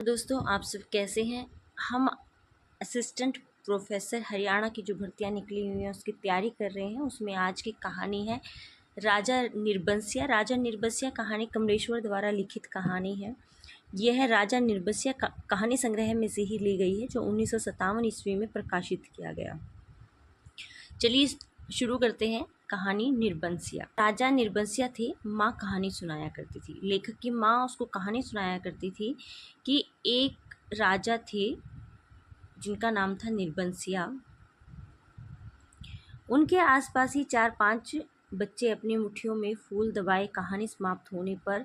दोस्तों, आप सब कैसे हैं। हम असिस्टेंट प्रोफेसर हरियाणा की जो भर्तियां निकली हुई हैं उसकी तैयारी कर रहे हैं। उसमें आज की कहानी है राजा निर्बंसिया। राजा निर्बंसिया कहानी कमलेश्वर द्वारा लिखित कहानी है। यह राजा निर्बंसिया कहानी संग्रह में से ही ली गई है जो 1957 ईस्वी में प्रकाशित किया गया। चलिए शुरू करते हैं। कहानी निर्बंसिया। राजा निर्बंसिया थे, माँ कहानी सुनाया करती थी। लेखक की माँ उसको कहानी सुनाया करती थी कि एक राजा थे जिनका नाम था निर्बंसिया। उनके आसपास ही 4-5 बच्चे अपनी मुट्ठियों में फूल दबाए कहानी समाप्त होने पर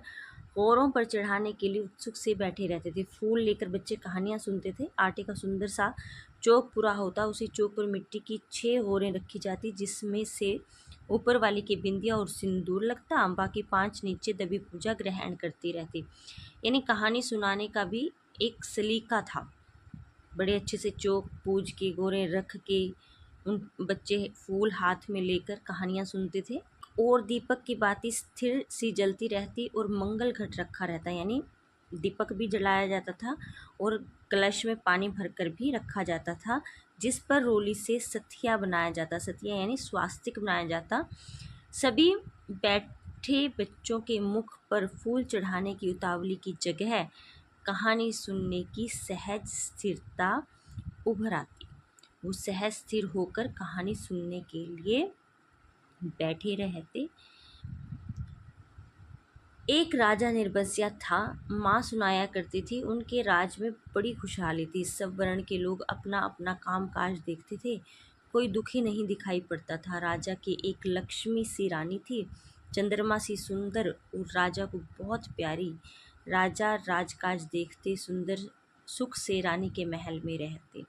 गौरों पर चढ़ाने के लिए उत्सुक से बैठे रहते थे। फूल लेकर बच्चे कहानियाँ सुनते थे। आटे का सुंदर सा चौक पूरा होता, उसी चौक पर मिट्टी की 6 गौरें रखी जाती, जिसमें से ऊपर वाली की बिंदिया और सिंदूर लगता, बाकी 5 नीचे दबी पूजा ग्रहण करती रहती। यानी कहानी सुनाने का भी एक सलीका था। बड़े अच्छे से चौक पूज के गोरे रख के उन बच्चे फूल हाथ में लेकर कहानियाँ सुनते थे। और दीपक की बाती स्थिर सी जलती रहती और मंगल घट रखा रहता, यानी दीपक भी जलाया जाता था और कलश में पानी भरकर भी रखा जाता था, जिस पर रोली से सथिया बनाया जाता। सथिया यानी स्वास्तिक बनाया जाता। सभी बैठे बच्चों के मुख पर फूल चढ़ाने की उतावली की जगह कहानी सुनने की सहज स्थिरता उभर आती। वो सहज स्थिर होकर कहानी सुनने के लिए बैठे रहते। एक राजा निर्बंसिया था, माँ सुनाया करती थी। उनके राज में बड़ी खुशहाली थी। सब वर्ण के लोग अपना अपना काम काज देखते थे। कोई दुखी नहीं दिखाई पड़ता था। राजा की एक लक्ष्मी सी रानी थी, चंद्रमा सी सुंदर और राजा को बहुत प्यारी। राजा राजकाज देखते सुंदर सुख से रानी के महल में रहते।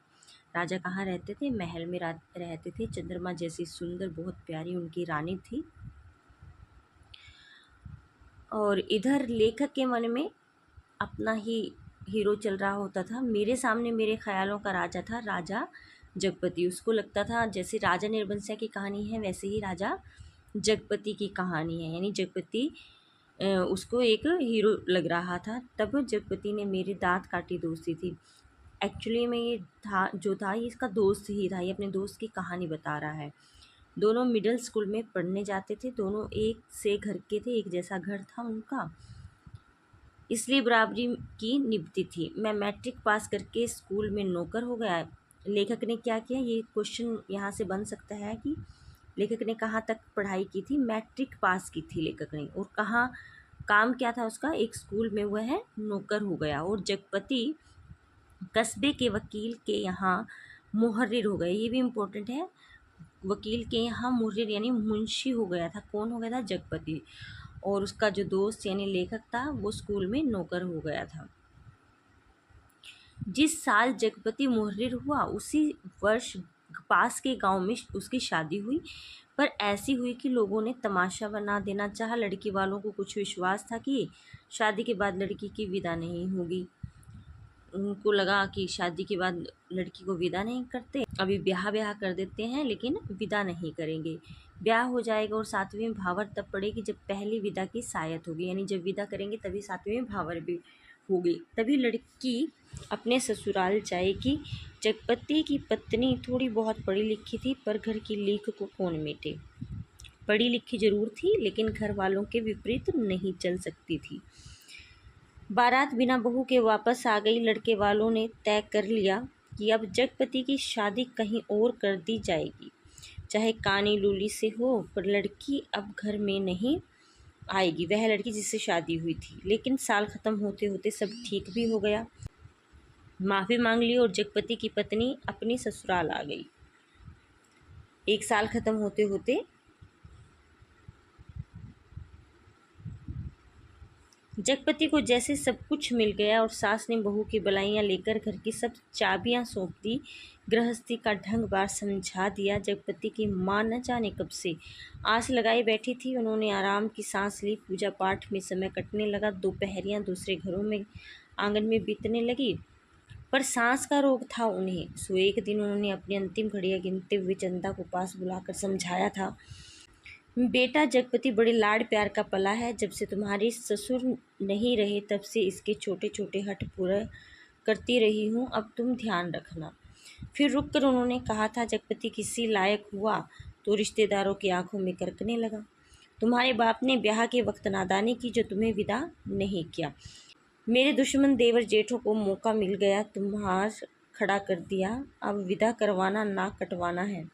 राजा कहाँ रहते थे? महल में रहते थे। चंद्रमा जैसी सुंदर बहुत प्यारी उनकी रानी थी। और इधर लेखक के मन में अपना ही हीरो चल रहा होता था। मेरे सामने मेरे ख्यालों का राजा था, राजा जगपति। उसको लगता था जैसे राजा निर्बंसिया की कहानी है वैसे ही राजा जगपति की कहानी है, यानी जगपति उसको एक हीरो लग रहा था। तब जगपति ने मेरे दांत काटी दोस्ती थी। एक्चुअली में ये था ये इसका दोस्त ही था। ये अपने दोस्त की कहानी बता रहा है। दोनों मिडिल स्कूल में पढ़ने जाते थे। दोनों एक से घर के थे, एक जैसा घर था उनका, इसलिए बराबरी की निभती थी। मैं मैट्रिक पास करके स्कूल में नौकर हो गया। लेखक ने क्या किया, ये क्वेश्चन यहाँ से बन सकता है कि लेखक ने कहाँ तक पढ़ाई की थी। मैट्रिक पास की थी लेखक ने, और कहाँ काम क्या था उसका, एक स्कूल में वह है नौकर हो गया। और जगपति कस्बे के वकील के यहाँ मुहर्रिर हो गए। ये भी इम्पोर्टेंट है। वकील के यहाँ मुहर्रिर यानी मुंशी हो गया था। कौन हो गया था? जगपति। और उसका जो दोस्त यानी लेखक था वो स्कूल में नौकर हो गया था। जिस साल जगपति मुहर्रिर हुआ उसी वर्ष पास के गांव में उसकी शादी हुई, पर ऐसी हुई कि लोगों ने तमाशा बना देना चाहा। लड़की वालों को कुछ विश्वास था कि शादी के बाद लड़की की विदा नहीं होगी। उनको लगा कि शादी के बाद लड़की को विदा नहीं करते, अभी ब्याह कर देते हैं लेकिन विदा नहीं करेंगे। ब्याह हो जाएगा और 7वीं भावर तब पड़ेगी जब पहली विदा की सायत होगी, यानी जब विदा करेंगे तभी 7वीं भावर भी होगी, तभी लड़की अपने ससुराल जाएगी। जगपति की पत्नी थोड़ी बहुत पढ़ी लिखी थी, पर घर की लीक को कौन मेटे। पढ़ी लिखी जरूर थी लेकिन घर वालों के विपरीत नहीं चल सकती थी। बारात बिना बहू के वापस आ गई। लड़के वालों ने तय कर लिया कि अब जगपति की शादी कहीं और कर दी जाएगी, चाहे कानी लूली से हो, पर लड़की अब घर में नहीं आएगी, वह लड़की जिससे शादी हुई थी। लेकिन साल ख़त्म होते होते सब ठीक भी हो गया। माफ़ी मांग ली और जगपति की पत्नी अपनी ससुराल आ गई। एक साल ख़त्म होते होते जगपति को जैसे सब कुछ मिल गया और सास ने बहू की बलाइयाँ लेकर घर की सब चाबियाँ सौंप दी। गृहस्थी का ढंग बार समझा दिया। जगपति की माँ न जाने कब से आस लगाई बैठी थी। उन्होंने आराम की सांस ली। पूजा पाठ में समय कटने लगा। दोपहरियाँ दूसरे घरों में आंगन में बीतने लगी, पर सांस का रोग था उन्हें। सो एक दिन उन्होंने अपनी अंतिम घड़ियाँ गिनते हुए चंदा को पास बुलाकर समझाया था, बेटा जगपति बड़े लाड़ प्यार का पला है। जब से तुम्हारे ससुर नहीं रहे तब से इसके छोटे छोटे हठ पूरा करती रही हूँ, अब तुम ध्यान रखना। फिर रुककर उन्होंने कहा था, जगपति किसी लायक हुआ तो रिश्तेदारों की आंखों में करकने लगा। तुम्हारे बाप ने ब्याह के वक्त नादानी की जो तुम्हें विदा नहीं किया। मेरे दुश्मन देवर जेठों को मौका मिल गया, तुम्हार खड़ा कर दिया। अब विदा करवाना ना कटवाना है।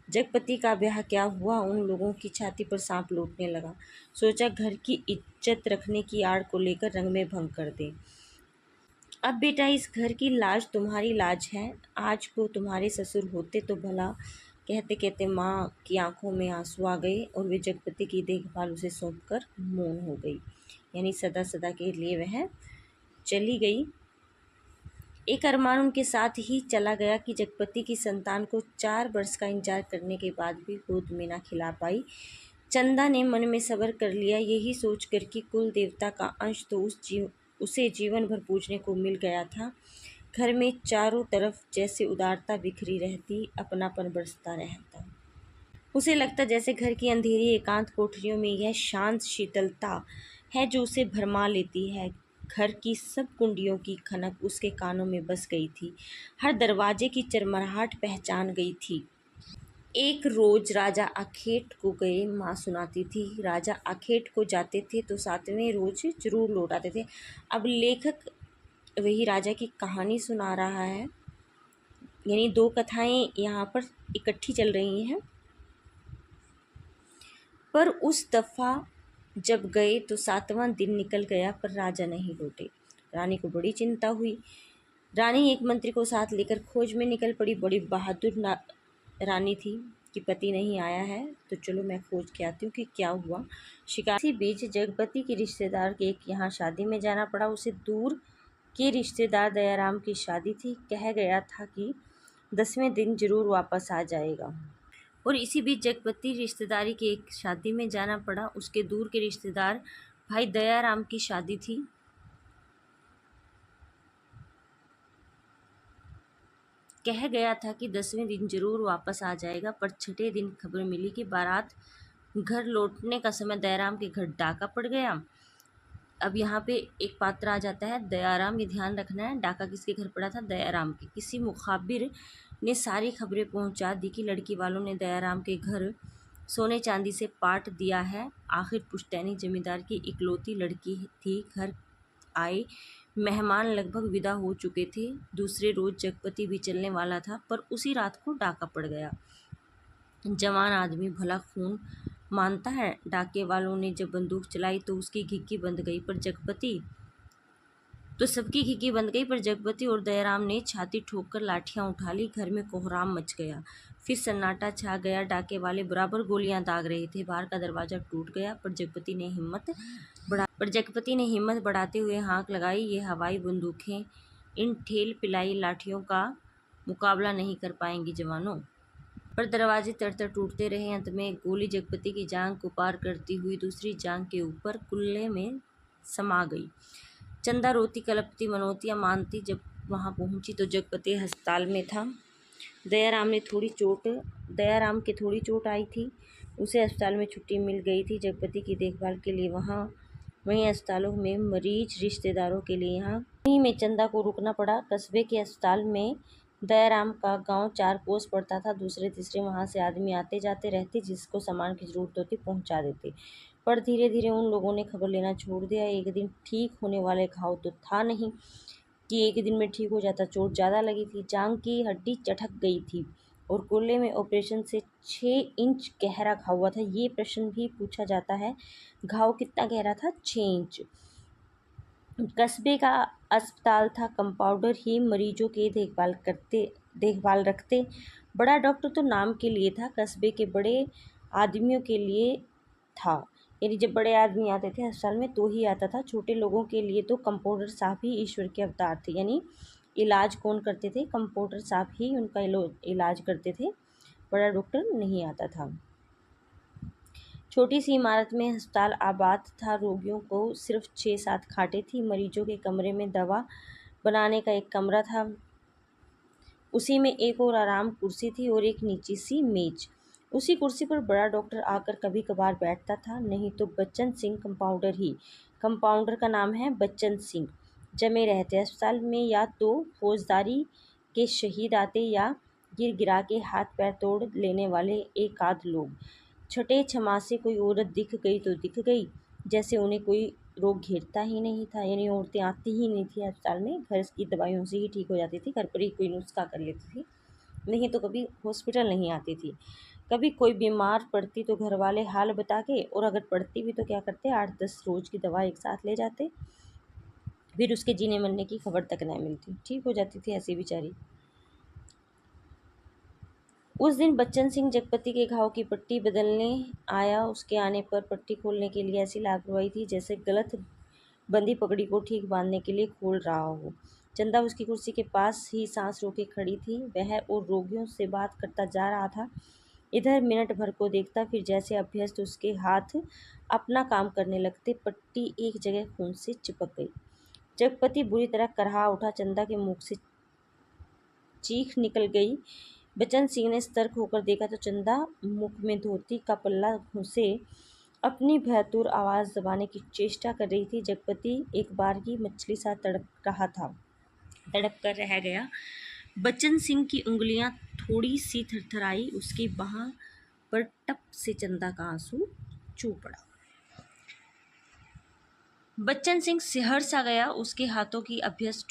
जगपति का ब्याह क्या हुआ, उन लोगों की छाती पर सांप लौटने लगा। सोचा घर की इज्जत रखने की आड़ को लेकर रंग में भंग कर दे। अब बेटा इस घर की लाज तुम्हारी लाज है। आज को तुम्हारे ससुर होते तो भला। कहते कहते माँ की आंखों में आंसू आ गए और वे जगपति की देखभाल उसे सौंपकर मौन हो गई, यानी सदा सदा के लिए वह चली गई। एक अरमान उनके साथ ही चला गया कि जगपति की संतान को 4 वर्ष का इंतजार करने के बाद भी गोद में ना खिला पाई। चंदा ने मन में सब्र कर लिया, यही सोचकर कि कुल देवता का अंश तो उसे जीवन भर पूजने को मिल गया था। घर में चारों तरफ जैसे उदारता बिखरी रहती, अपनापन बरसता रहता। उसे लगता जैसे घर की अंधेरी एकांत कोठरियों में यह शांत शीतलता है जो उसे भरमा लेती है। घर की सब कुंडियों की खनक उसके कानों में बस गई थी, हर दरवाजे की चरमराहट पहचान गई थी। एक रोज राजा आखेट को गए, माँ सुनाती थी। राजा आखेट को जाते थे तो 7वें रोज जरूर लौट आते थे। अब लेखक वही राजा की कहानी सुना रहा है, यानी 2 कथाएं यहाँ पर इकट्ठी चल रही हैं। पर उस दफ़ा जब गए तो 7वां दिन निकल गया पर राजा नहीं लौटे। रानी को बड़ी चिंता हुई। रानी एक मंत्री को साथ लेकर खोज में निकल पड़ी। बड़ी बहादुर रानी थी कि पति नहीं आया है, तो चलो मैं खोज के आती हूँ कि क्या हुआ। शिकार इसी बीच जगपति के रिश्तेदार के एक यहाँ शादी में जाना पड़ा। उसे दूर के रिश्तेदार दयाराम की शादी थी। कह गया था कि 10वें दिन जरूर वापस आ जाएगा। और इसी बीच जगपति रिश्तेदारी के एक शादी में जाना पड़ा। उसके दूर के रिश्तेदार भाई दयाराम की शादी थी। कह गया था कि 10वें दिन जरूर वापस आ जाएगा, पर 6ठे दिन खबर मिली कि बारात घर लौटने का समय दयाराम के घर डाका पड़ गया। अब यहाँ पे एक पात्र आ जाता है दयाराम, ये ध्यान रखना है। डाका किसके घर पड़ा था? दयाराम के। किसी मुखाबिर ने सारी खबरें पहुंचा दी कि लड़की वालों ने दयाराम के घर सोने चांदी से पाट दिया है। आखिर पुश्तैनी जमींदार की इकलौती लड़की थी। घर आए मेहमान लगभग विदा हो चुके थे। दूसरे रोज जगपति भी चलने वाला था, पर उसी रात को डाका पड़ गया। जवान आदमी भला खून मानता है। डाके वालों ने जब बंदूक चलाई तो उसकी घिक्की बंद गई, पर जगपति तो सबकी घिक्की बंद गई, पर जगपति और दयाराम ने छाती ठोककर लाठियां उठा ली। घर में कोहराम मच गया। फिर सन्नाटा छा गया। डाके वाले बराबर गोलियां दाग रहे थे। बाहर का दरवाजा टूट गया, पर जगपति ने हिम्मत बढ़ाते हुए हाँक लगाई, ये हवाई बंदूकें इन ठेल पिलाई लाठियों का मुकाबला नहीं कर पाएंगी जवानों। पर दरवाजे तरतर टूटते रहे। अंत में एक गोली जगपति की जांघ को पार करती हुई दूसरी जांघ के ऊपर कुल्ले में समा गई। चंदा रोती कलपती मनोतियाँ मानती जब वहां पहुंची तो जगपति अस्पताल में था। दयाराम के थोड़ी चोट आई थी। उसे अस्पताल में छुट्टी मिल गई थी। जगपति की देखभाल के लिए वहीं अस्पतालों में मरीज रिश्तेदारों के लिए यहाँ वहीं में चंदा को रुकना पड़ा। कस्बे के अस्पताल में दयाराम का गांव 4 कोस पड़ता था। दूसरे तीसरे वहां से आदमी आते जाते रहते, जिसको सामान की जरूरत होती पहुंचा देते। पर धीरे धीरे उन लोगों ने खबर लेना छोड़ दिया। एक दिन ठीक होने वाले घाव तो था नहीं कि एक दिन में ठीक हो जाता। चोट ज़्यादा लगी थी। जांघ की हड्डी चटक गई थी और कुल्ले में ऑपरेशन से 6 इंच गहरा घाव हुआ था। ये प्रश्न भी पूछा जाता है, घाव कितना गहरा था? 6 इंच। कस्बे का अस्पताल था। कंपाउंडर ही मरीजों की देखभाल रखते। बड़ा डॉक्टर तो नाम के लिए था, कस्बे के बड़े आदमियों के लिए था। यानी जब बड़े आदमी आते थे अस्पताल में तो ही आता था। छोटे लोगों के लिए तो कंपाउंडर साहब ही ईश्वर के अवतार थे। यानी इलाज कौन करते थे? कंपाउंडर साहब ही उनका इलाज करते थे, बड़ा डॉक्टर नहीं आता था। छोटी सी इमारत में अस्पताल आबाद था। रोगियों को सिर्फ 6-7 खाटें थी। मरीजों के कमरे में दवा बनाने का एक कमरा था। उसी में एक और आराम कुर्सी थी और एक नीची सी मेज। उसी कुर्सी पर बड़ा डॉक्टर आकर कभी कभार बैठता था, नहीं तो बच्चन सिंह कंपाउंडर का नाम है बच्चन सिंह। जमे रहते। अस्पताल में या तो फौजदारी के शहीद आते या गिर गिरा के हाथ पैर तोड़ लेने वाले एक आध लोग। छठे छमासे कोई औरत दिख गई तो दिख गई, जैसे उन्हें कोई रोग घेरता ही नहीं था। यानी औरतें आती ही नहीं थी अस्पताल में, घर की दवाइयों से ही ठीक हो जाती थी, घर पर ही कोई नुस्खा कर लेती थी, नहीं तो कभी हॉस्पिटल नहीं आती थी। कभी कोई बीमार पड़ती तो घर वाले हाल बता के, और अगर पड़ती भी तो क्या करते, 8-10 रोज की दवा एक साथ ले जाते, फिर उसके जीने मरने की खबर तक न मिलती, ठीक हो जाती थी ऐसी बेचारी। उस दिन बच्चन सिंह जगपति के घाव की पट्टी बदलने आया। उसके आने पर पट्टी खोलने के लिए ऐसी लापरवाही थी जैसे गलत बंदी पगड़ी को ठीक बांधने के लिए खोल रहा हो। चंदा उसकी कुर्सी के पास ही सांस रोके खड़ी थी। वह और रोगियों से बात करता जा रहा था। इधर मिनट भर को देखता, फिर जैसे अभ्यस्त उसके हाथ अपना काम करने लगते। पट्टी एक जगह खून से चिपक गई। जगपति बुरी तरह करहा उठा। चंदा के मुख से चीख निकल गई। बच्चन सिंह ने सतर्क होकर देखा तो चंदा मुख में धोती का पल्ला घुसे अपनी भयतुर आवाज दबाने की चेष्टा कर रही थी। जगपति एक बार की मछली सा तड़प रहा था, तड़प कर रह गया। बच्चन सिंह की उंगलियां थोड़ी सी थरथराई। उसकी बाह पर टप से चंदा का आंसू चू पड़ा। बच्चन सिंह सिहर सा गया। उसके हाथों की अभ्यस्त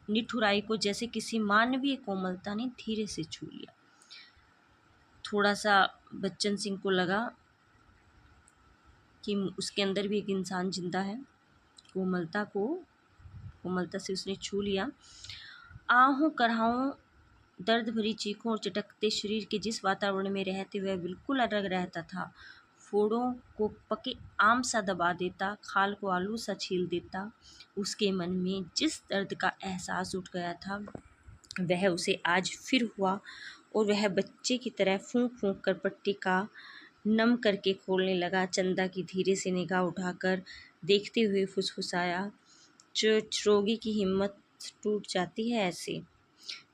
निठुराई को जैसे किसी मानवीय कोमलता ने धीरे से छू लिया। थोड़ा सा बच्चन सिंह को लगा कि उसके अंदर भी एक इंसान जिंदा है। कोमलता से उसने छू लिया। आहों कराहों, दर्द भरी चीखों और चटकते शरीर के जिस वातावरण में रहते हुए बिल्कुल अलग रहता था, फोड़ों को पके आम सा दबा देता, खाल को आलू सा छील देता, उसके मन में जिस दर्द का एहसास उठ गया था वह उसे आज फिर हुआ, और वह बच्चे की तरह फूंक फूंक कर पट्टी का नम करके खोलने लगा। चंदा की धीरे से निगाह उठाकर देखते हुए फुसफुसाया, रोगी की हिम्मत टूट जाती है ऐसे।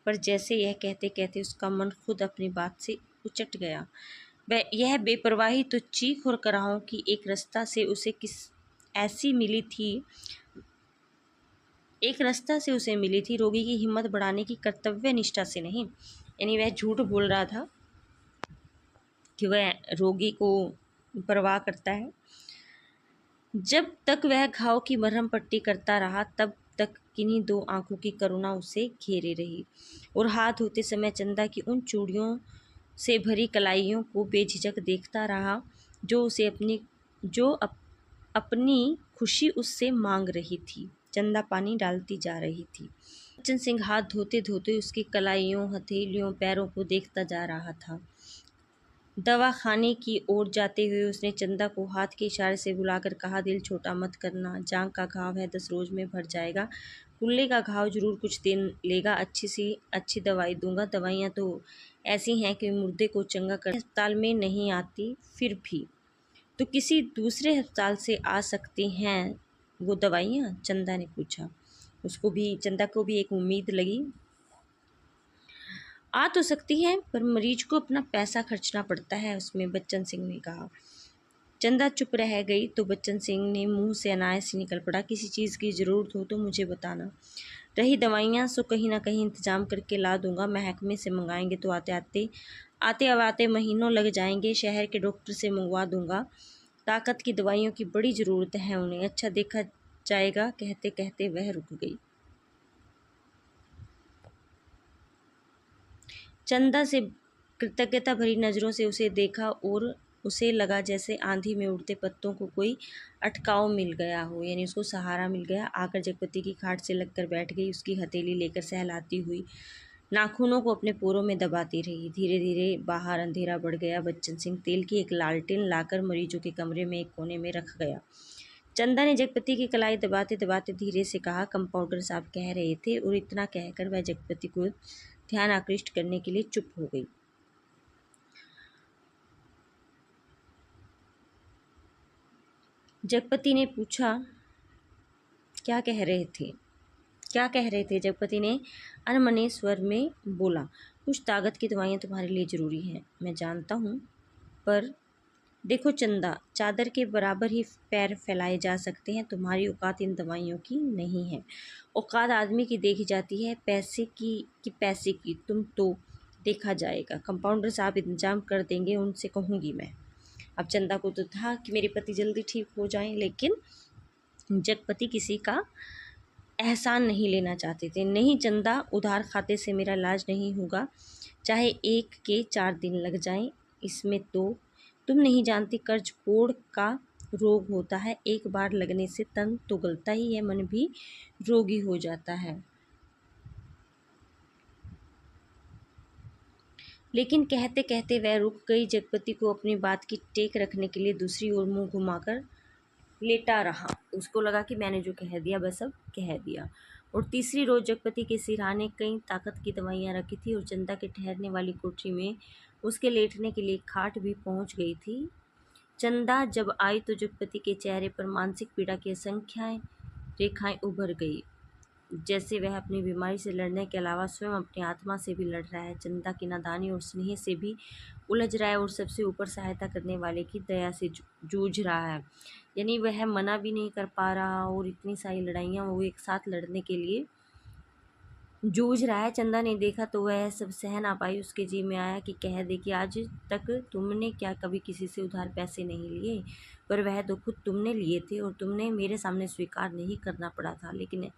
पर जैसे यह कहते कहते उसका मन खुद अपनी बात से उचट गया। वह यह बेपरवाही तो चीख और कराहों की एक रास्ता से उसे मिली थी, रोगी की हिम्मत बढ़ाने की कर्तव्य निष्ठा से नहीं। यानी वह झूठ बोल रहा था कि वह रोगी को परवाह करता है। जब तक वह घाव की मरहम पट्टी करता रहा तब तक किन्हीं दो आंखों की करुणा उसे घेरे रही, और हाथ धोते समय चंदा की उन चूड़ियों से भरी कलाइयों को बेझिझक देखता रहा जो अपनी खुशी उससे मांग रही थी। चंदा पानी डालती जा रही थी। बच्चन सिंह हाथ धोते धोते उसकी कलाइयों, हथेलियों, पैरों को देखता जा रहा था। दवा खाने की ओर जाते हुए उसने चंदा को हाथ के इशारे से बुलाकर कहा, दिल छोटा मत करना, जांग का घाव है, 10 रोज में भर जाएगा। कुल्ले का घाव जरूर कुछ दिन लेगा, अच्छी दवाई दूंगा। दवाइयाँ तो ऐसी हैं कि मुर्दे को चंगा कर अस्पताल में नहीं आती, फिर भी तो किसी दूसरे अस्पताल से आ सकती हैं वो दवाइयाँ? चंदा ने पूछा। चंदा को भी एक उम्मीद लगी। आ तो सकती हैं, पर मरीज को अपना पैसा खर्चना पड़ता है उसमें, बच्चन सिंह ने कहा। चंदा चुप रह गई तो बच्चन सिंह ने मुंह से अनायास ही निकल पड़ा, किसी चीज़ की ज़रूरत हो तो मुझे बताना। रही दवाइयाँ सो कहीं ना कहीं इंतजाम करके ला दूंगा, महकमे से मंगाएंगे तो आते महीनों लग जाएंगे, शहर के डॉक्टर से मंगवा दूंगा। ताकत की दवाइयों की बड़ी ज़रूरत है उन्हें, अच्छा देखा जाएगा। कहते कहते वह रुक गई। चंदा से कृतज्ञता भरी नज़रों से उसे देखा और उसे लगा जैसे आंधी में उड़ते पत्तों को कोई अटकाव मिल गया हो, यानी उसको सहारा मिल गया। आकर जगपति की खाट से लगकर बैठ गई, उसकी हथेली लेकर सहलाती हुई नाखूनों को अपने पोरों में दबाती रही। धीरे धीरे बाहर अंधेरा बढ़ गया। बच्चन सिंह तेल की एक लालटेन लाकर मरीजों के कमरे में एक कोने में रख गया। चंदा ने जगपति की कलाई दबाते दबाते धीरे से कहा, कंपाउंडर साहब कह रहे थे, और इतना कहकर वह जगपति को ध्यान आकृष्ट करने के लिए चुप हो गई। जगपति ने पूछा, क्या कह रहे थे? जगपति ने अनमने स्वर में बोला, कुछ ताकत की दवाइयाँ तुम्हारे लिए ज़रूरी हैं, मैं जानता हूँ, पर देखो चंदा, चादर के बराबर ही पैर फैलाए जा सकते हैं, तुम्हारी औकात इन दवाइयों की नहीं है। औकात आदमी की देखी जाती है, पैसे की तुम तो देखा जाएगा। कंपाउंडर साहब इंतजाम कर देंगे, उनसे कहूँगी मैं। अब चंदा को तो था कि मेरे पति जल्दी ठीक हो जाएं, लेकिन जगपति किसी का एहसान नहीं लेना चाहते थे। नहीं चंदा, उधार खाते से मेरा इलाज नहीं होगा, चाहे 1 के 4 दिन लग जाएं। इसमें तो तुम नहीं जानती, कर्ज कोड़ का रोग होता है। एक बार लगने से तन तो गलता ही है, मन भी रोगी हो जाता है। लेकिन कहते कहते वह रुक गई। जगपति को अपनी बात की टेक रखने के लिए दूसरी ओर मुंह घुमाकर लेटा रहा। उसको लगा कि मैंने जो कह दिया बस अब कह दिया। और तीसरी रोज जगपति के सिरहाने कई ताकत की दवाइयाँ रखी थी और चंदा के ठहरने वाली कोठरी में उसके लेटने के लिए खाट भी पहुंच गई थी। चंदा जब आई तो जगपति के चेहरे पर मानसिक पीड़ा की असंख्य रेखाएं उभर गई, जैसे वह अपनी बीमारी से लड़ने के अलावा स्वयं अपनी आत्मा से भी लड़ रहा है, चंदा की नादानी और स्नेह से भी उलझ रहा है और सबसे ऊपर सहायता करने वाले की दया से जूझ रहा है। यानी वह मना भी नहीं कर पा रहा और इतनी सारी लड़ाइयाँ वो एक साथ लड़ने के लिए जूझ रहा है। चंदा ने देखा तो वह सब सह ना पाई। उसके जी में आया कि कह दे कि आज तक तुमने क्या कभी किसी से उधार पैसे नहीं लिए, पर वह तो खुद तुमने लिए थे और तुमने मेरे सामने स्वीकार नहीं करना पड़ा था, लेकिन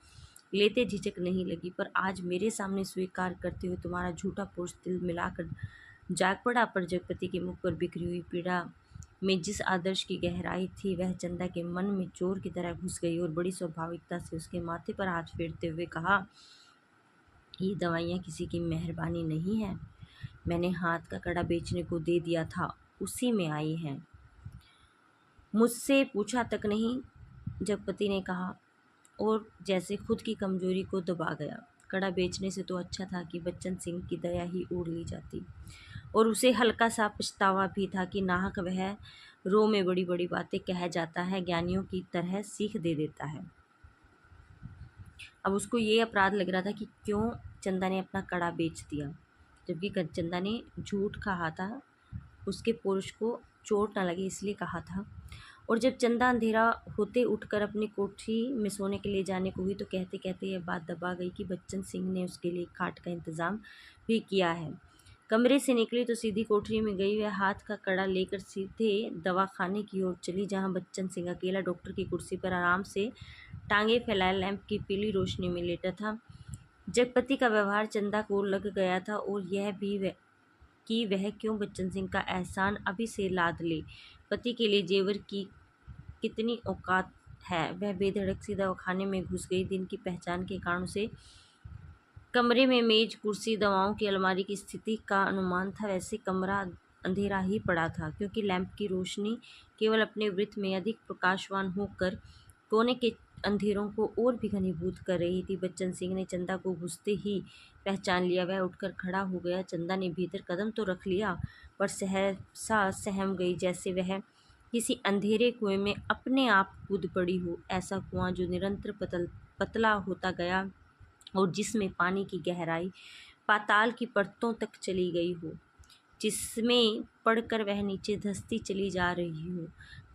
लेते झिझक नहीं लगी। पर आज मेरे सामने स्वीकार करते हुए तुम्हारा झूठा पुरुष दिल मिलाकर जाग पड़ा। पर जगपति के मुख पर बिखरी हुई पीड़ा में जिस आदर्श की गहराई थी, वह चंदा के मन में चोर की तरह घुस गई और बड़ी स्वाभाविकता से उसके माथे पर हाथ फेरते हुए कहा, ये दवाइयाँ किसी की मेहरबानी नहीं है, मैंने हाथ का कड़ा बेचने को दे दिया था, उसी में आई हैं, मुझसे पूछा तक नहीं। जगपति ने कहा और जैसे खुद की कमजोरी को दबा गया। कड़ा बेचने से तो अच्छा था कि बच्चन सिंह की दया ही ओढ़ ली जाती। और उसे हल्का सा पछतावा भी था कि नाहक वह रो में बड़ी बड़ी बातें कह जाता है, ज्ञानियों की तरह सीख दे देता है। अब उसको ये अपराध लग रहा था कि क्यों चंदा ने अपना कड़ा बेच दिया, जबकि चंदा ने झूठ कहा था, उसके पुरुष को चोट न लगे इसलिए कहा था। और जब चंदा अंधेरा होते उठकर अपनी कोठरी में सोने के लिए जाने को हुई तो कहते कहते यह बात दबा गई कि बच्चन सिंह ने उसके लिए खाट का इंतज़ाम भी किया है। कमरे से निकली तो सीधी कोठरी में गई। वह हाथ का कड़ा लेकर सीधे दवाखाने की ओर चली, जहां बच्चन सिंह अकेला डॉक्टर की कुर्सी पर आराम से टांगे फैलाए लैंप की पीली रोशनी में लेटा था। जगपति का व्यवहार चंदा को लग गया था और यह भी कि वह क्यों बच्चन सिंह का एहसान अभी से लाद ले। पति के लिए जेवर की कितनी औकात है। वह बेधड़क सी दवाखाने में घुस गई। दिन की पहचान के कारण से कमरे में मेज, कुर्सी, दवाओं की अलमारी की स्थिति का अनुमान था। वैसे कमरा अंधेरा ही पड़ा था, क्योंकि लैंप की रोशनी केवल अपने वृत्त में अधिक प्रकाशवान होकर कोने के अंधेरों को और भी घनीभूत कर रही थी। बच्चन सिंह ने चंदा को घुसते ही पहचान लिया। वह उठकर खड़ा हो गया। चंदा ने भीतर कदम तो रख लिया, पर सहसा सहम गई, जैसे वह किसी अंधेरे कुएं में अपने आप कूद पड़ी हो। ऐसा कुआं जो निरंतर पतला होता गया और जिसमें पानी की गहराई पाताल की परतों तक चली गई हो, जिसमें पड़कर वह नीचे धंसती चली जा रही हो।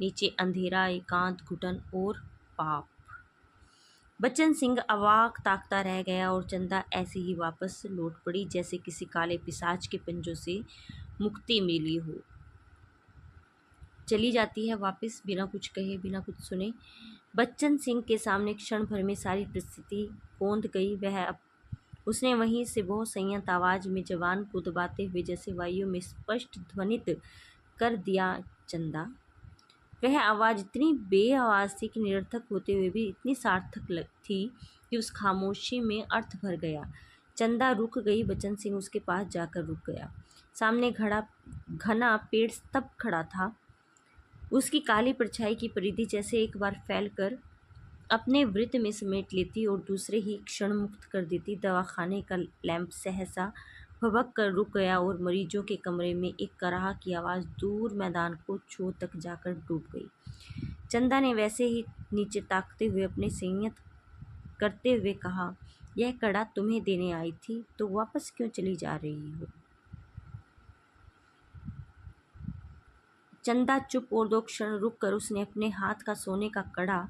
नीचे अंधेरा, एकांत, घुटन और पाप। बच्चन सिंह अवाक ताकता रह गया और चंदा ऐसे ही वापस लौट पड़ी, जैसे किसी काले पिशाच के पंजों से मुक्ति मिली हो। चली जाती है वापस, बिना कुछ कहे, बिना कुछ सुने। बच्चन सिंह के सामने क्षण भर में सारी परिस्थिति कौंध गई। उसने वहीं से बहुत संयत आवाज में जवान को दबाते हुए जैसे वायु में स्पष्ट ध्वनित कर दिया, चंदा। वह आवाज़ इतनी बेआवाज़ थी कि निरर्थक होते हुए भी इतनी सार्थक थी कि उस खामोशी में अर्थ भर गया। चंदा रुक गई। बच्चन सिंह उसके पास जाकर रुक गया। सामने घना पेड़ स्तब्ध खड़ा था। उसकी काली परछाई की परिधि जैसे एक बार फैलकर अपने वृत्त में समेट लेती और दूसरे ही क्षण मुक्त कर देती। दवाखाने का लैंप सहसा भभक कर रुक गया और मरीजों के कमरे में एक कराह की आवाज़ दूर मैदान को छू तक जाकर डूब गई। चंदा ने वैसे ही नीचे ताकते हुए अपने संयत करते हुए कहा, यह कड़ा तुम्हें देने आई थी, तो वापस क्यों चली जा रही हो? चंदा चुप और 2 क्षण रुक कर उसने अपने हाथ का सोने का कड़ा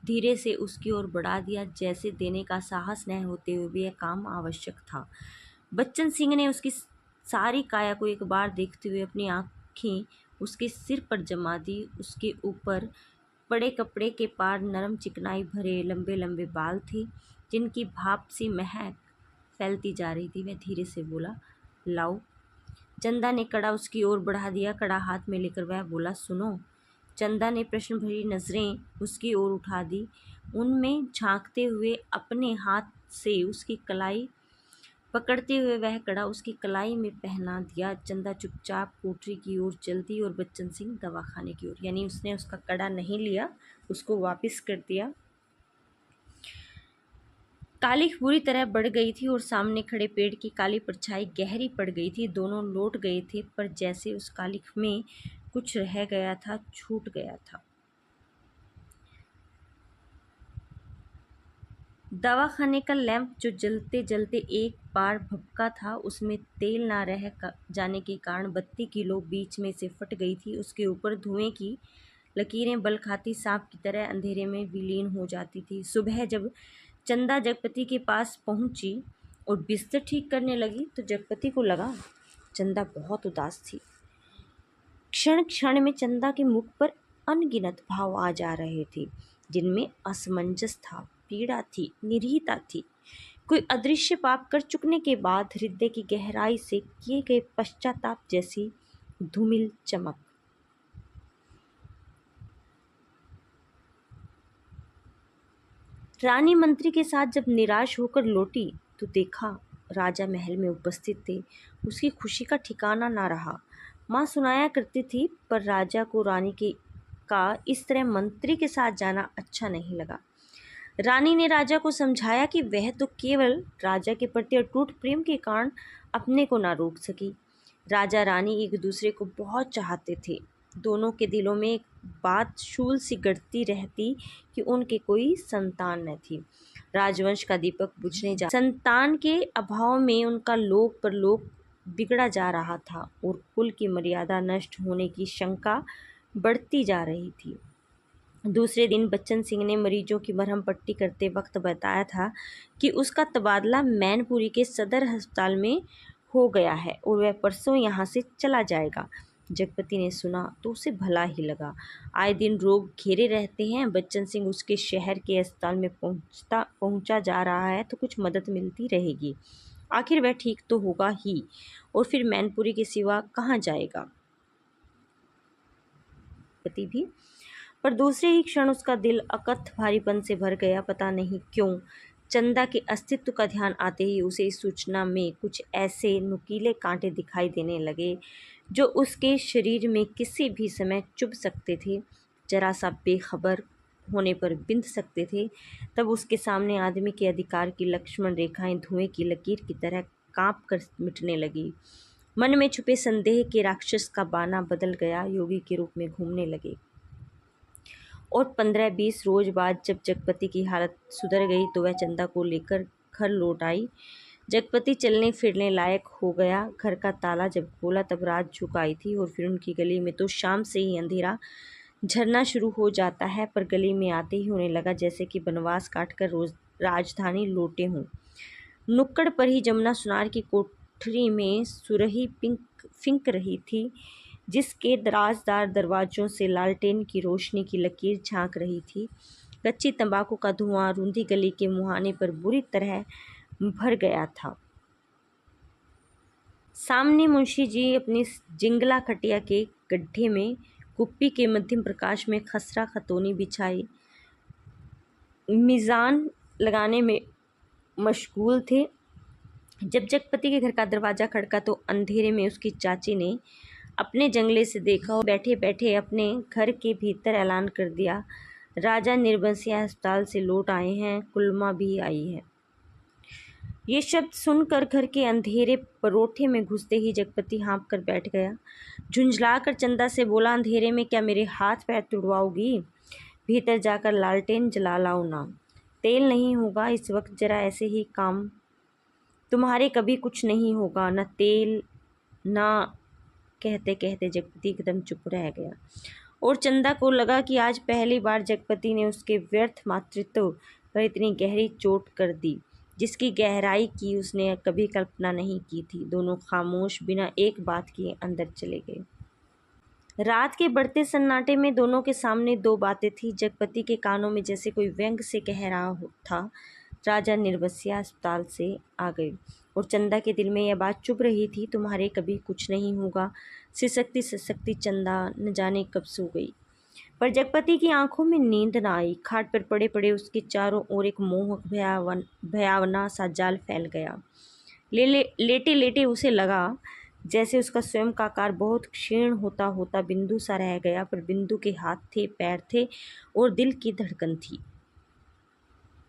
धीरे से उसकी ओर बढ़ा दिया, जैसे देने का साहस न होते हुए भी यह काम आवश्यक था। बच्चन सिंह ने उसकी सारी काया को एक बार देखते हुए अपनी आंखें उसके सिर पर जमा दी। उसके ऊपर पड़े कपड़े के पार नरम चिकनाई भरे लंबे लंबे बाल थे, जिनकी भाप सी महक फैलती जा रही थी। वह धीरे से बोला, लाओ। चंदा ने कड़ा उसकी ओर बढ़ा दिया। कड़ा हाथ में लेकर वह बोला, सुनो। चंदा ने प्रश्न भरी नजरें उसकी ओर उठा दी। उनमें झांकते हुए अपने हाथ से उसकी कलाई पकड़ते हुए वह कड़ा उसकी कलाई में पहना दिया। चंदा चुपचाप कोठरी की ओर चल दी और बच्चन सिंह दवाखाने की ओर। यानी उसने उसका कड़ा नहीं लिया, उसको वापस कर दिया। कालिख बुरी तरह बढ़ गई थी और सामने खड़े पेड़ की काली परछाई गहरी पड़ गई थी। दोनों लौट गए थे, पर जैसे उस कालिख में कुछ रह गया था, छूट गया था। दवाखाने का लैंप जो जलते जलते एक बार भभका था, उसमें तेल ना रह जाने के कारण बत्ती की लो बीच में से फट गई थी। उसके ऊपर धुएं की लकीरें बल खाती सांप की तरह अंधेरे में विलीन हो जाती थी। सुबह जब चंदा जगपति के पास पहुंची और बिस्तर ठीक करने लगी, तो जगपति को लगा चंदा बहुत उदास थी। क्षण क्षण में चंदा के मुख पर अनगिनत भाव आ जा रहे थे, जिनमें असमंजस था, पीड़ा थी, निरीहता थी। कोई अदृश्य पाप कर चुकने के बाद हृदय की गहराई से किए गए पश्चाताप जैसी धूमिल चमक। रानी मंत्री के साथ जब निराश होकर लौटी, तो देखा राजा महल में उपस्थित थे। उसकी खुशी का ठिकाना ना रहा। माँ सुनाया करती थी, पर राजा को रानी के का इस तरह मंत्री के साथ जाना अच्छा नहीं लगा। रानी ने राजा को समझाया कि वह तो केवल राजा के प्रति अटूट प्रेम के कारण अपने को ना रोक सकी। राजा रानी एक दूसरे को बहुत चाहते थे। दोनों के दिलों में एक बात शूल सी गढ़ती रहती कि उनके कोई संतान न थी। राजवंश का दीपक बुझने जा, संतान के अभाव में उनका लोक परलोक बिगड़ा जा रहा था और कुल की मर्यादा नष्ट होने की शंका बढ़ती जा रही थी। दूसरे दिन बच्चन सिंह ने मरीजों की मरहम पट्टी करते वक्त बताया था कि उसका तबादला मैनपुरी के सदर अस्पताल में हो गया है और वह परसों यहाँ से चला जाएगा। जगपति ने सुना तो उसे भला ही लगा। आए दिन रोग घेरे रहते हैं। बच्चन सिंह उसके शहर के अस्पताल में पहुंचा जा रहा है, तो कुछ मदद मिलती रहेगी। आखिर वह ठीक तो होगा ही, और फिर मैनपुरी के सिवा कहाँ जाएगा। पति भी, पर दूसरे ही क्षण उसका दिल अकथ भारीपन से भर गया। पता नहीं क्यों चंदा के अस्तित्व का ध्यान आते ही उसे इस सूचना में कुछ ऐसे नुकीले कांटे दिखाई देने लगे जो उसके शरीर में किसी भी समय चुभ सकते थे, जरा सा बेखबर होने पर बिंध सकते थे। तब उसके सामने आदमी के अधिकार की लक्ष्मण रेखाएं धुएं की लकीर की तरह कांप कर मिटने लगी। मन में छुपे संदेह के राक्षस का बाना बदल गया, योगी के रूप में घूमने लगे। और 15-20 रोज बाद जब जगपति की हालत सुधर गई, तो वह चंदा को लेकर घर लौट आई। जगपति चलने फिरने लायक हो गया। घर का ताला जब खोला, तब रात झुक आई थी और फिर उनकी गली में तो शाम से ही अंधेरा झरना शुरू हो जाता है, पर गली में आते ही होने लगा जैसे कि बनवास काटकर रोज राजधानी लौटे हों। नुक्कड़ पर ही जमुना सुनार की कोठरी में सुरही फिंक रही थी, जिसके दराजदार दरवाजों से लालटेन की रोशनी की लकीर झांक रही थी। कच्ची तंबाकू का धुआं रूंधी गली के मुहाने पर बुरी तरह भर गया था। सामने मुंशी जी अपनी जिंगला खटिया के गड्ढे में कुप्पी के मध्यम प्रकाश में खसरा खतौनी बिछाई मिजान लगाने में मशगूल थे। जब जगपति के घर का दरवाज़ा खड़का, तो अंधेरे में उसकी चाची ने अपने जंगले से देखा और बैठे बैठे अपने घर के भीतर ऐलान कर दिया, राजा निर्बंसिया अस्पताल से लौट आए हैं, कुलमा भी आई है। ये शब्द सुनकर घर के अंधेरे परोठे में घुसते ही जगपति हाँप कर बैठ गया। झुंझलाकर चंदा से बोला, अंधेरे में क्या मेरे हाथ पैर तुड़वाओगी? भीतर जाकर लालटेन जला लाओ ना। तेल नहीं होगा इस वक्त, जरा ऐसे ही काम तुम्हारे कभी कुछ नहीं होगा, न तेल न कहते कहते जगपति एकदम चुप रह गया और चंदा को लगा कि आज पहली बार जगपति ने उसके व्यर्थ मातृत्व पर इतनी गहरी चोट कर दी जिसकी गहराई की उसने कभी कल्पना नहीं की थी। दोनों खामोश बिना एक बात किए अंदर चले गए। रात के बढ़ते सन्नाटे में दोनों के सामने दो बातें थी। जगपति के कानों में जैसे कोई व्यंग से कह रहा था, राजा निर्वस्या अस्पताल से आ गए। और चंदा के दिल में यह बात चुभ रही थी, तुम्हारे कभी कुछ नहीं होगा। सिसकती सिसकती चंदा न जाने कब सो गई, पर जगपति की आंखों में नींद न आई। खाट पर पड़े पड़े उसके चारों ओर एक मोहक भयावना सा जाल फैल गया। लेटे लेटे उसे लगा जैसे उसका स्वयं का आकार बहुत क्षीण होता होता बिंदु सा रह गया, पर बिंदु के हाथ थे, पैर थे और दिल की धड़कन थी।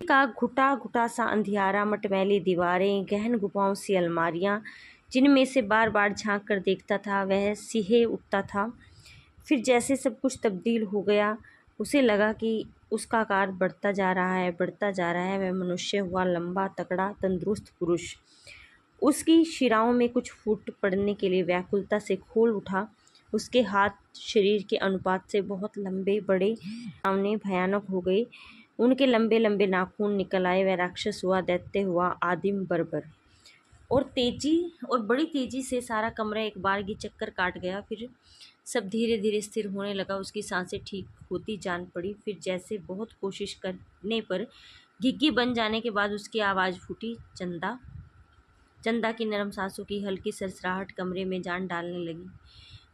का घुटा घुटा सा अंधियारा, मटमैली दीवारें, गहन गुफाओं सी अलमारियां जिनमें से बार बार झांक कर देखता था, वह सिहे उठता था। फिर जैसे सब कुछ तब्दील हो गया, उसे लगा कि उसका आकार बढ़ता जा रहा है, बढ़ता जा रहा है। वह मनुष्य हुआ, लंबा, तगड़ा, तंदुरुस्त पुरुष। उसकी शिराओं में कुछ फूट पड़ने के लिए व्याकुलता से खोल उठा। उसके हाथ शरीर के अनुपात से बहुत लंबे, बड़े, सामने भयानक हो गए। उनके लंबे लंबे नाखून निकल आए। वह राक्षस हुआ, दैत्य हुआ, आदिम बर्बर। और बड़ी तेजी से सारा कमरा एक बारगी चक्कर काट गया। फिर सब धीरे धीरे स्थिर होने लगा। उसकी सांसें ठीक होती जान पड़ी। फिर जैसे बहुत कोशिश करने पर घिघी बन जाने के बाद उसकी आवाज़ फूटी, चंदा। चंदा की नरम सांसों की हल्की सरसराहट कमरे में जान डालने लगी।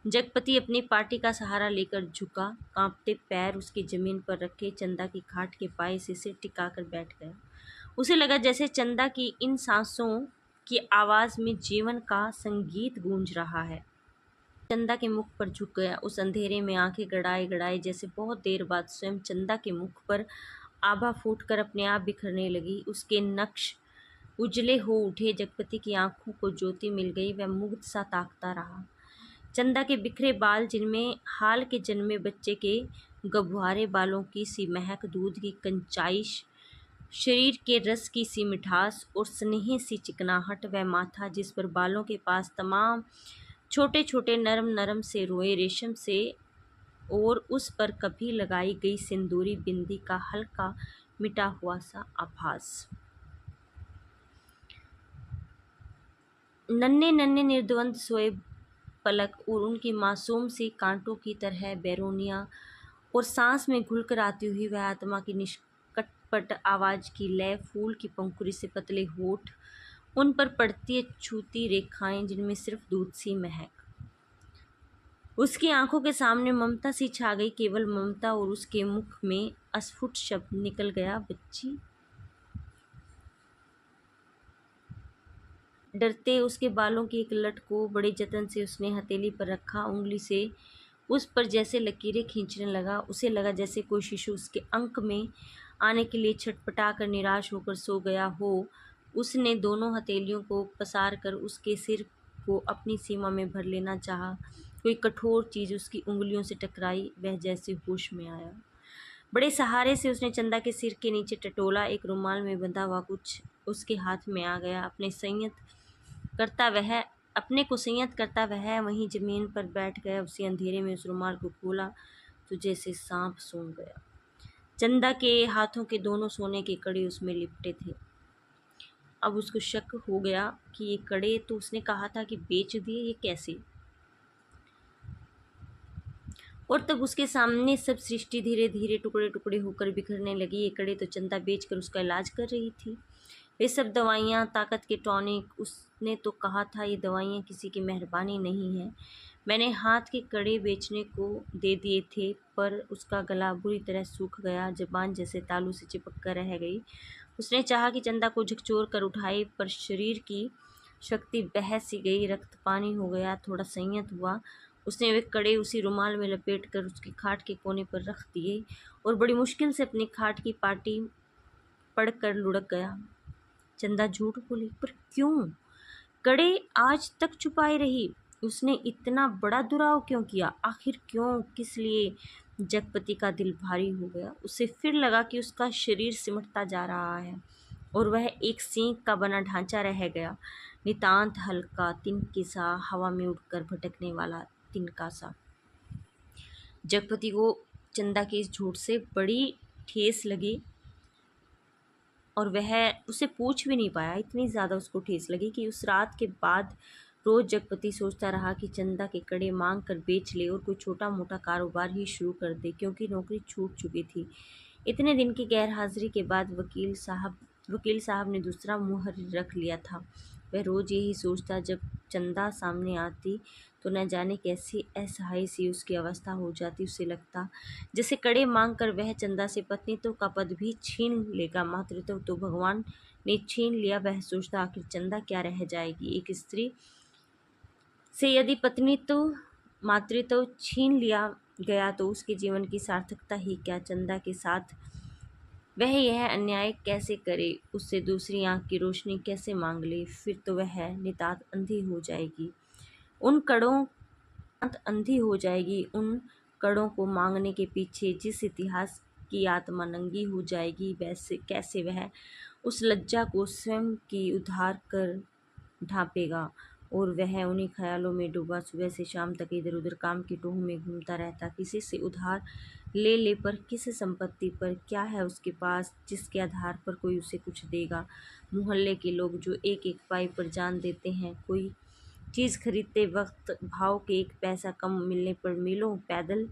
जगपति अपनी पार्टी का सहारा लेकर झुका, कांपते पैर उसकी जमीन पर रखे चंदा की खाट के पाए से सिर टिकाकर बैठ गया। उसे लगा जैसे चंदा की इन सांसों की आवाज में जीवन का संगीत गूंज रहा है। चंदा के मुख पर झुक गया। उस अंधेरे में आंखें गड़ाए गड़ाए जैसे बहुत देर बाद स्वयं चंदा के मुख पर आभा फूटकर अपने आप बिखरने लगी। उसके नक्श उजले हो उठे। जगपति की आंखों को ज्योति मिल गई। वह मुग्ध सा ताकता रहा। चंदा के बिखरे बाल, जिनमें हाल के जन्मे बच्चे के गबुआरे बालों की सी महक, दूध की कंचाइश, शरीर के रस की सी मिठास और स्नेह सी चिकनाहट, वह माथा जिस पर बालों के पास तमाम छोटे छोटे नरम नरम से रोए रेशम से, और उस पर कभी लगाई गई सिंदूरी बिंदी का हल्का मिटा हुआ सा आभास। नन्हे नन्हे निर्द्वंद सोए पलक और उनकी मासूम सी कांटों की तरह बैरोनिया और सांस में घुलकर आती हुई वह आत्मा की निष्कटपट आवाज़ की लय, फूल की पंखुड़ी से पतले होठ, उन पर पड़ती छूती रेखाएं जिनमें सिर्फ दूध सी महक। उसकी आंखों के सामने ममता सी छा गई, केवल ममता, और उसके मुख में अस्फुट शब्द निकल गया, बच्ची। डरते उसके बालों की एक लट को बड़े जतन से उसने हथेली पर रखा। उंगली से उस पर जैसे लकीरें खींचने लगा। उसे लगा जैसे कोई शिशु उसके अंक में आने के लिए छटपटा कर निराश होकर सो गया हो। उसने दोनों हथेलियों को पसार कर उसके सिर को अपनी सीमा में भर लेना चाहा। कोई कठोर चीज़ उसकी उंगलियों से टकराई। वह जैसे होश में आया। बड़े सहारे से उसने चंदा के सिर के नीचे टटोला। एक रुमाल में बंधा हुआ कुछ उसके हाथ में आ गया। अपने को संयत करता वह वहीं जमीन पर बैठ गया। उसी अंधेरे में उस रुमाल को खोला तो जैसे सांप सूंघ गया। चंदा के हाथों के दोनों सोने के कड़े उसमें लिपटे थे। अब उसको शक हो गया कि ये कड़े तो उसने कहा था कि बेच दिए, ये कैसे? और तब उसके सामने सब सृष्टि धीरे धीरे टुकड़े टुकड़े होकर बिखरने लगी। ये कड़े तो चंदा बेचकर उसका इलाज कर रही थी। वे सब दवाइयाँ, ताकत के टॉनिक। उसने तो कहा था ये दवाइयाँ किसी की मेहरबानी नहीं है। मैंने हाथ के कड़े बेचने को दे दिए थे, पर उसका गला बुरी तरह सूख गया, ज़बान जैसे तालू से चिपक कर रह गई। उसने चाहा कि चंदा को झकझोर कर उठाए, पर शरीर की शक्ति बह सी गई, रक्त पानी हो गया। थोड़ा संयत हुआ। उसने वे कड़े उसी रुमाल में लपेट कर उसकी खाट के कोने पर रख दिए और बड़ी मुश्किल से अपनी खाट की पाटी पढ़कर लुढ़क गया। चंदा झूठ बोली, पर क्यों? कड़े आज तक छुपाए रही। उसने इतना बड़ा दुराव क्यों किया? आखिर क्यों, किस लिए? जगपति का दिल भारी हो गया। उसे फिर लगा कि उसका शरीर सिमटता जा रहा है। और वह एक सींग का बना ढांचा रह गया, नितांत हल्का तिनके सा, हवा में उड़कर भटकने वाला तिनका सा। जगपति को चंदा के इस झूठ से बड़ी ठेस लगी और वह उसे पूछ भी नहीं पाया। इतनी ज़्यादा उसको ठेस लगी कि उस रात के बाद रोज़ जगपति सोचता रहा कि चंदा के कड़े मांग कर बेच ले और कोई छोटा मोटा कारोबार ही शुरू कर दे, क्योंकि नौकरी छूट चुकी थी। इतने दिन की गैर हाजिरी के बाद वकील साहब ने दूसरा मुहर्रिर रख लिया था। वह रोज़ यही सोचता, जब चंदा सामने आती तो न जाने कैसी असहाय सी उसकी अवस्था हो जाती। उसे लगता जैसे कड़े मांग कर वह चंदा से पत्नीत्व का पद भी छीन लेगा। मातृत्व तो भगवान ने छीन लिया। वह सोचता, आखिर चंदा क्या रह जाएगी। एक स्त्री से यदि पत्नीत्व मातृत्व छीन लिया गया तो उसके जीवन की सार्थकता ही क्या। चंदा के साथ वह यह अन्याय कैसे करे, उससे दूसरी आंख की रोशनी कैसे मांग ले। फिर तो वह नितांत अंधी हो जाएगी। उन कड़ों को मांगने के पीछे जिस इतिहास की आत्मा नंगी हो जाएगी, वैसे कैसे वह उस लज्जा को स्वयं की उधार कर ढांपेगा। और वह उन्हीं ख्यालों में डूबा सुबह से शाम तक इधर उधर काम की टोह में घूमता रहता। किसी से उधार ले पर, किस संपत्ति पर, क्या है उसके पास जिसके आधार पर कोई उसे कुछ देगा। मोहल्ले के लोग जो एक एक पाई पर जान देते हैं, कोई चीज़ खरीदते वक्त भाव के एक पैसा कम मिलने पर मीलों पैदल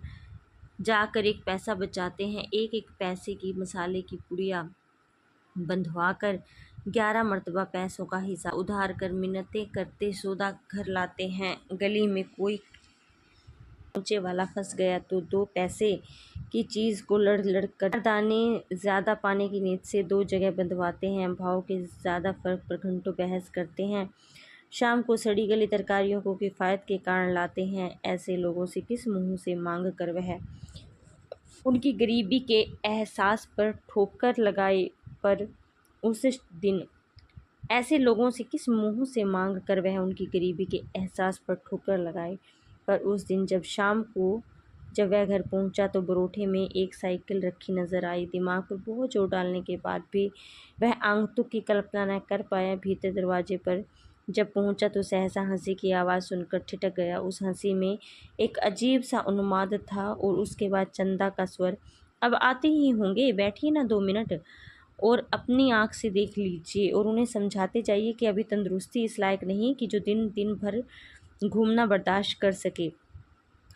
जाकर एक पैसा बचाते हैं। एक एक पैसे की मसाले की पुड़िया बंधवा कर 11 मर्तबा पैसों का हिस्सा उधार कर मिन्नतें करते सौदा घर लाते हैं। गली में कोई ऊंचे वाला फंस गया तो 2 पैसे की चीज़ को लड़ लड़ कर दाने ज़्यादा पाने की नीयत से 2 जगह बंधवाते हैं। भाव के ज़्यादा फर्क पर घंटों बहस करते हैं। शाम को सड़ी गली तरकारियों को किफ़ायत के कारण लाते हैं। ऐसे लोगों से किस मुँह से मांग कर वह उनकी गरीबी के एहसास पर ठोकर लगाए। पर उस दिन ऐसे लोगों से किस मुँह से मांग कर वह उनकी गरीबी के एहसास पर ठोकर लगाए। पर उस दिन जब वह घर पहुंचा तो बरोठे में एक साइकिल रखी नजर आई। दिमाग पर बहुत जोर डालने के बाद भी वह आगंतुक की कल्पना न कर पाया। भीतर दरवाजे पर जब पहुंचा तो सहसा हंसी की आवाज़ सुनकर ठिठक गया। उस हंसी में एक अजीब सा उन्माद था और उसके बाद चंदा का स्वर, अब आते ही होंगे, बैठिए ना 2 मिनट और अपनी आँख से देख लीजिए और उन्हें समझाते जाइए कि अभी तंदुरुस्ती इस लायक नहीं कि जो दिन भर घूमना बर्दाश्त कर सके।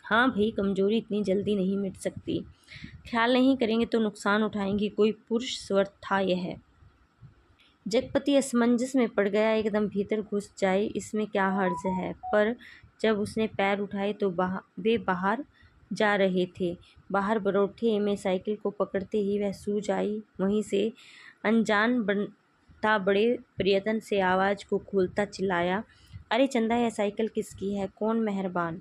हाँ भाई, कमज़ोरी इतनी जल्दी नहीं मिट सकती। ख्याल नहीं करेंगे तो नुकसान उठाएंगे। कोई पुरुष स्वर था यह। जगपति असमंजस में पड़ गया। एकदम भीतर घुस जाए इसमें क्या हर्ज है। पर जब उसने पैर उठाए तो वे बाहर जा रहे थे। बाहर बरोठे में साइकिल को पकड़ते ही वह सूझ आई। वहीं से अनजान बनता बड़े प्रयत्न से आवाज़ को खोलता चिल्लाया, अरे चंदा, यह साइकिल किसकी है? कौन मेहरबान?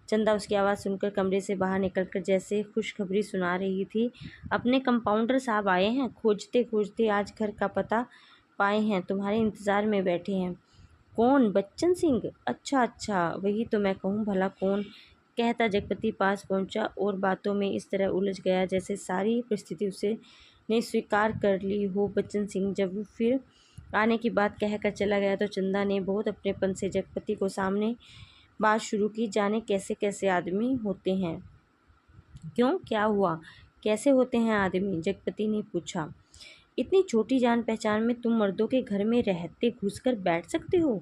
चंदा उसकी आवाज़ सुनकर कमरे से बाहर निकलकर जैसे खुशखबरी सुना रही थी, अपने कंपाउंडर साहब आए हैं। खोजते खोजते आज घर का पता पाए हैं, तुम्हारे इंतज़ार में बैठे हैं। कौन? बच्चन सिंह? अच्छा अच्छा, वही तो मैं कहूँ, भला कौन? कहता जगपति पास पहुंचा और बातों में इस तरह उलझ गया जैसे सारी परिस्थिति उसे ने स्वीकार कर ली हो। बच्चन सिंह जब फिर आने की बात कहकर चला गया तो चंदा ने बहुत अपनेपन से जगपति को सामने बात शुरू की। जाने कैसे कैसे आदमी होते हैं। क्यों, क्या हुआ? कैसे होते हैं आदमी? जगपति ने पूछा। इतनी छोटी जान पहचान में तुम मर्दों के घर में रहते घुसकर बैठ सकते हो?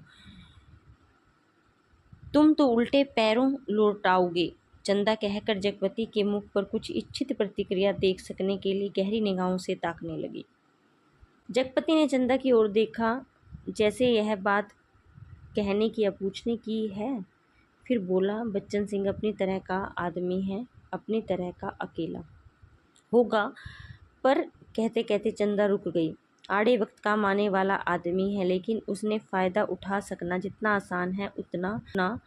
तुम तो उल्टे पैरों लौटाओगे। चंदा कहकर जगपति के मुख पर कुछ इच्छित प्रतिक्रिया देख सकने के लिए गहरी निगाहों से ताकने लगी। जगपति ने चंदा की ओर देखा जैसे यह बात कहने की या पूछने की है। फिर बोला, बच्चन सिंह अपनी तरह का आदमी है, अपनी तरह का अकेला होगा। पर कहते कहते चंदा रुक गई। आड़े वक्त काम आने वाला आदमी है, लेकिन उसने फ़ायदा उठा सकना जितना आसान है उतना ना।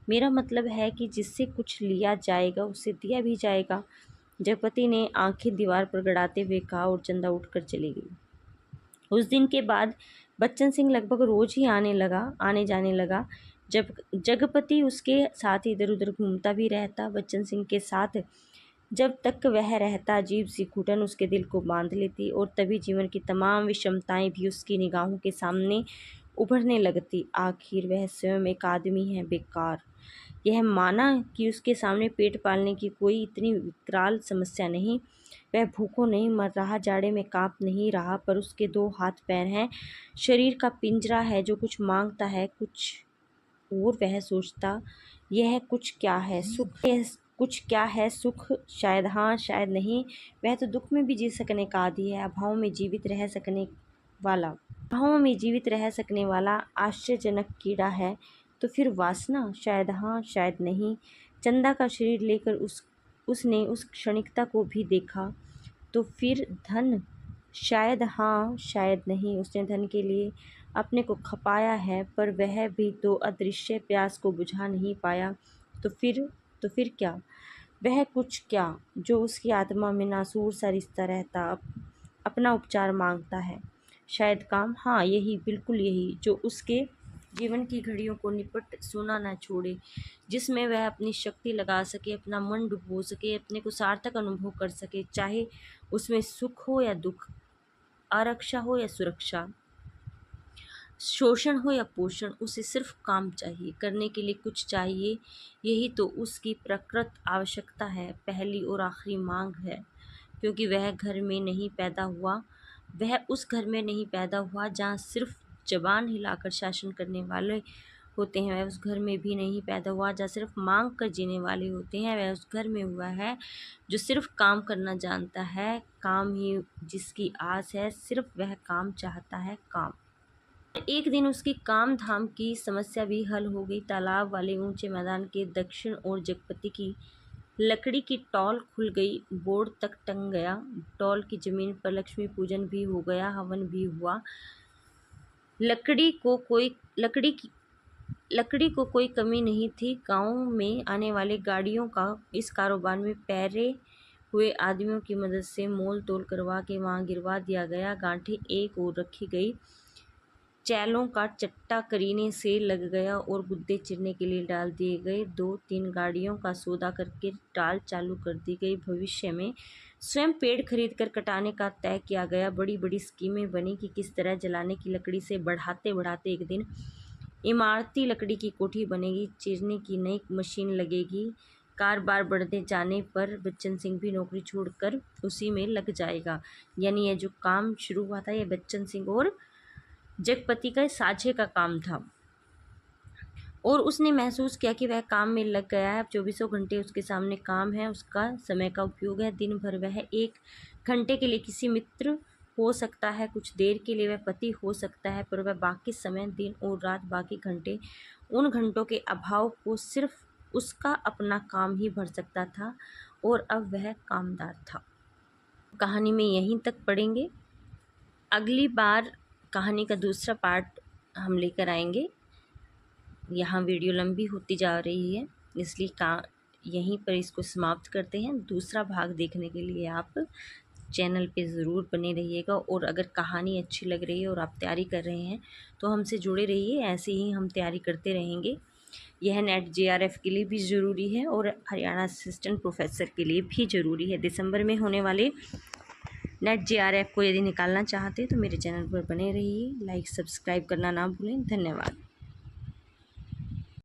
मेरा मतलब है कि जिससे कुछ लिया जाएगा उसे दिया भी जाएगा। जगपति ने आंखें दीवार पर गड़ाते हुए कहा और चंदा उठकर चली गई। उस दिन के बाद बच्चन सिंह लगभग रोज ही आने जाने लगा। जब जगपति उसके साथ इधर उधर घूमता भी रहता। बच्चन सिंह के साथ जब तक वह रहता अजीब सी घुटन उसके दिल को बांध लेती और तभी जीवन की तमाम विषमताएं भी उसकी निगाहों के सामने उभरने लगती। आखिर वह स्वयं एक आदमी है बेकार। यह माना कि उसके सामने पेट पालने की कोई इतनी विकराल समस्या नहीं। वह भूखों नहीं मर रहा, जाड़े में कांप नहीं रहा, पर उसके 2 हाथ पैर हैं, शरीर का पिंजरा है जो कुछ मांगता है कुछ। और वह सोचता, यह कुछ क्या है सुख, यह कुछ क्या है सुख, शायद हाँ शायद नहीं। वह तो दुख में भी जी सकने का आदी है, अभाव में जीवित रह सकने वाला, अभाव में जीवित रह सकने वाला आश्चर्यजनक कीड़ा है। तो फिर वासना, शायद हाँ शायद नहीं। चंदा का शरीर लेकर उसने उस क्षणिकता को भी देखा। तो फिर धन, शायद हाँ शायद नहीं। उसने धन के लिए अपने को खपाया है, पर वह भी तो अदृश्य प्यास को बुझा नहीं पाया। तो फिर क्या? वह कुछ क्या जो उसकी आत्मा में नासूर सा रिश्ता रहता, अपना उपचार मांगता है। शायद काम, हाँ यही, बिल्कुल यही, जो उसके जीवन की घड़ियों को निपट सोना न छोड़े, जिसमें वह अपनी शक्ति लगा सके, अपना मन डुबो सके, अपने को सार्थक अनुभव कर सके, चाहे उसमें सुख हो या दुख, आरक्षा हो या सुरक्षा, शोषण हो या पोषण। उसे सिर्फ काम चाहिए, करने के लिए कुछ चाहिए। यही तो उसकी प्रकृत आवश्यकता है, पहली और आखिरी मांग है। क्योंकि वह घर में नहीं पैदा हुआ, वह उस घर में नहीं पैदा हुआ जहाँ सिर्फ जबान हिलाकर शासन करने वाले होते हैं। वह उस घर में भी नहीं पैदा हुआ जहाँ सिर्फ मांग कर जीने वाले होते हैं। वह उस घर में हुआ है जो सिर्फ काम करना जानता है, काम ही जिसकी आस है, सिर्फ वह काम चाहता है, काम। एक दिन उसकी काम धाम की समस्या भी हल हो गई। तालाब वाले ऊंचे मैदान के दक्षिण ओर जगपति की लकड़ी की टॉल खुल गई, बोर्ड तक टंग गया। टॉल की जमीन पर लक्ष्मी पूजन भी हो गया, हवन भी हुआ। लकड़ी को कोई कमी नहीं थी। गांव में आने वाली गाड़ियों का इस कारोबार में पैरे हुए आदमियों की मदद से मोल तोल करवा के वहां गिरवा दिया गया। गांठें एक ओर रखी गई, चैलों का चट्टा करीने से लग गया और गुद्दे चिरने के लिए डाल दिए गए। 2-3 गाड़ियों का सौदा करके टाल चालू कर दी गई। भविष्य में स्वयं पेड़ खरीद कर कटाने का तय किया गया। बड़ी बड़ी स्कीमें बनी कि किस तरह जलाने की लकड़ी से बढ़ाते बढ़ाते एक दिन इमारती लकड़ी की कोठी बनेगी, चीरने की नई मशीन लगेगी। कारोबार बढ़ते जाने पर बच्चन सिंह भी नौकरी छोड़कर उसी में लग जाएगा। यानी यह जो काम शुरू हुआ था, यह बच्चन सिंह और जगपति का साझे का काम था। और उसने महसूस किया कि वह काम में लग गया है। अब 24 घंटे उसके सामने काम है, उसका समय का उपयोग है। दिन भर वह 1 घंटे के लिए किसी मित्र हो सकता है, कुछ देर के लिए वह पति हो सकता है, पर वह बाकी समय, दिन और रात, बाकी घंटे, उन घंटों के अभाव को सिर्फ उसका अपना काम ही भर सकता था। और अब वह कामदार था। कहानी में यहीं तक पढ़ेंगे। अगली बार कहानी का दूसरा पार्ट हम लेकर आएंगे। यहाँ वीडियो लंबी होती जा रही है, इसलिए यहीं पर इसको समाप्त करते हैं। दूसरा भाग देखने के लिए आप चैनल पे ज़रूर बने रहिएगा। और अगर कहानी अच्छी लग रही है और आप तैयारी कर रहे हैं तो हमसे जुड़े रहिए, ऐसे ही हम तैयारी करते रहेंगे। यह नेट JRF के लिए भी ज़रूरी है और हरियाणा असिस्टेंट प्रोफेसर के लिए भी ज़रूरी है। दिसंबर में होने वाले नेट JRF को यदि निकालना चाहते हैं तो मेरे चैनल पर बने रहिए। लाइक सब्सक्राइब करना ना भूलें। धन्यवाद।